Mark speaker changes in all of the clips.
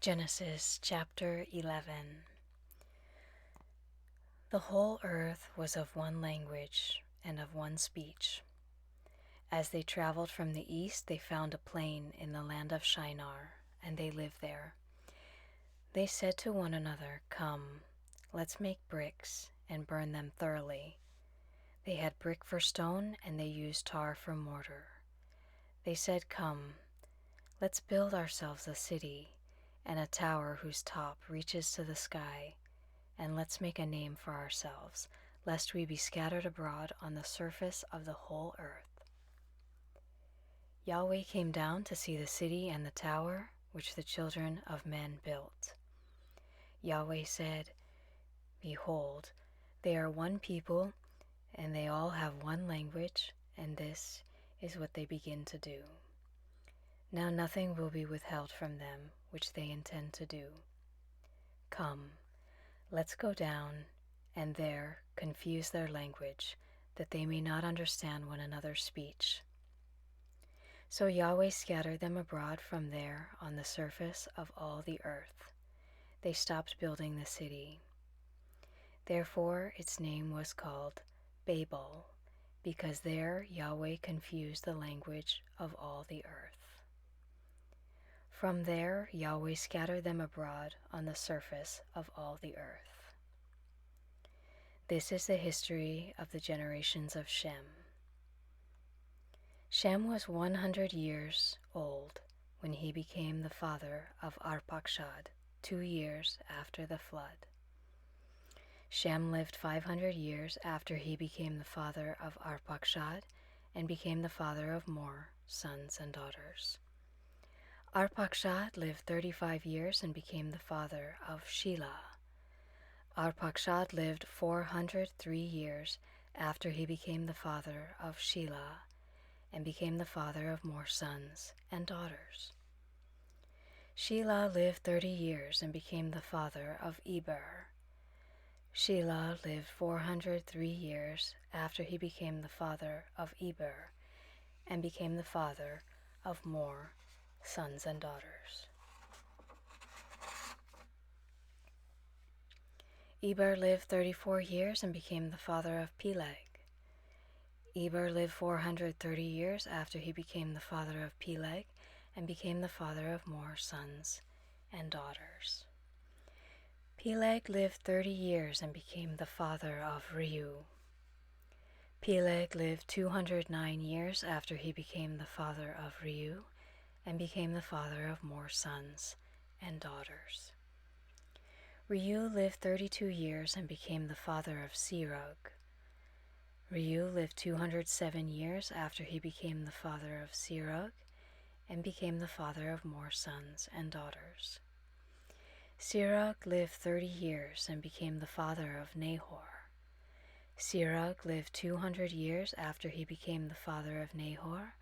Speaker 1: Genesis chapter 11. The whole earth was of one language and of one speech. As they traveled from the east, they found a plain in the land of Shinar, and they lived there. They said to one another, "Come, let's make bricks and burn them thoroughly." They had brick for stone, and they used tar for mortar. They said, "Come, let's build ourselves a city and a tower whose top reaches to the sky, and let's make a name for ourselves, lest we be scattered abroad on the surface of the whole earth." Yahweh came down to see the city and the tower which the children of men built. Yahweh said, "Behold, they are one people, and they all have one language, and this is what they begin to do. Now nothing will be withheld from them which they intend to do. Come, let's go down, and there confuse their language, that they may not understand one another's speech." So Yahweh scattered them abroad from there on the surface of all the earth. They stopped building the city. Therefore its name was called Babel, because there Yahweh confused the language of all the earth. From there Yahweh scattered them abroad on the surface of all the earth. This is the history of the generations of Shem. Shem was 100 years old when he became the father of Arpachshad, 2 years after the flood. Shem lived 500 years after he became the father of Arpachshad and became the father of more sons and daughters. Arpachshad lived 35 years and became the father of Shelah. Arpachshad lived 403 years after he became the father of Shelah and became the father of more sons and daughters. Shelah lived 30 years and became the father of Eber. Shelah lived 403 years after he became the father of Eber and became the father of more sons and daughters. Eber lived 34 years and became the father of Peleg. Eber lived 430 years after he became the father of Peleg and became the father of more sons and daughters. Peleg lived 30 years and became the father of Reu. Peleg lived 209 years after he became the father of Reu and became the father of more sons and daughters. Reu lived 32 years and became the father of Serug. Reu lived 207 years after he became the father of Serug and became the father of more sons and daughters. Serug lived 30 years and became the father of Nahor. Serug lived 200 years after he became the father of Nahor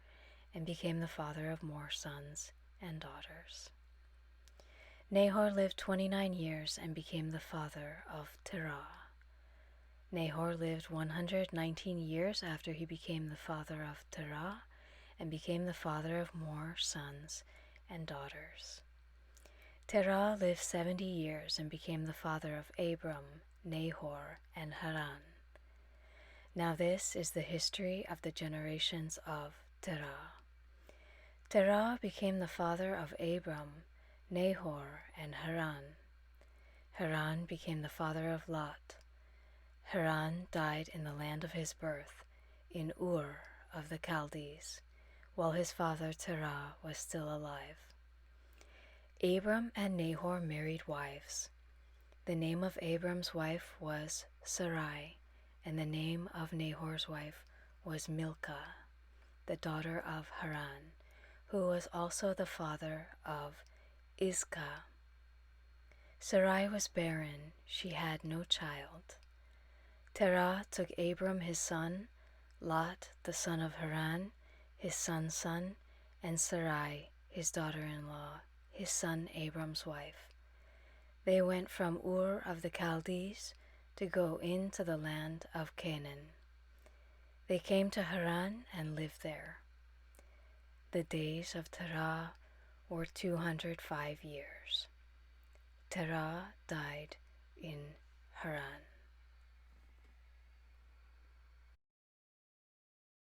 Speaker 1: and became the father of more sons and daughters. Nahor lived 29 years and became the father of Terah. Nahor lived 119 years after he became the father of Terah and became the father of more sons and daughters. Terah lived 70 years and became the father of Abram, Nahor, and Haran. Now this is the history of the generations of Terah. Terah became the father of Abram, Nahor, and Haran. Haran became the father of Lot. Haran died in the land of his birth, in Ur of the Chaldees, while his father Terah was still alive. Abram and Nahor married wives. The name of Abram's wife was Sarai, and the name of Nahor's wife was Milcah, the daughter of Haran, who was also the father of Iscah. Sarai was barren, she had no child. Terah took Abram his son, Lot the son of Haran, his son's son, and Sarai his daughter-in-law, his son Abram's wife. They went from Ur of the Chaldees to go into the land of Canaan. They came to Haran and lived there. The days of Terah were 205 years. Terah died in Haran.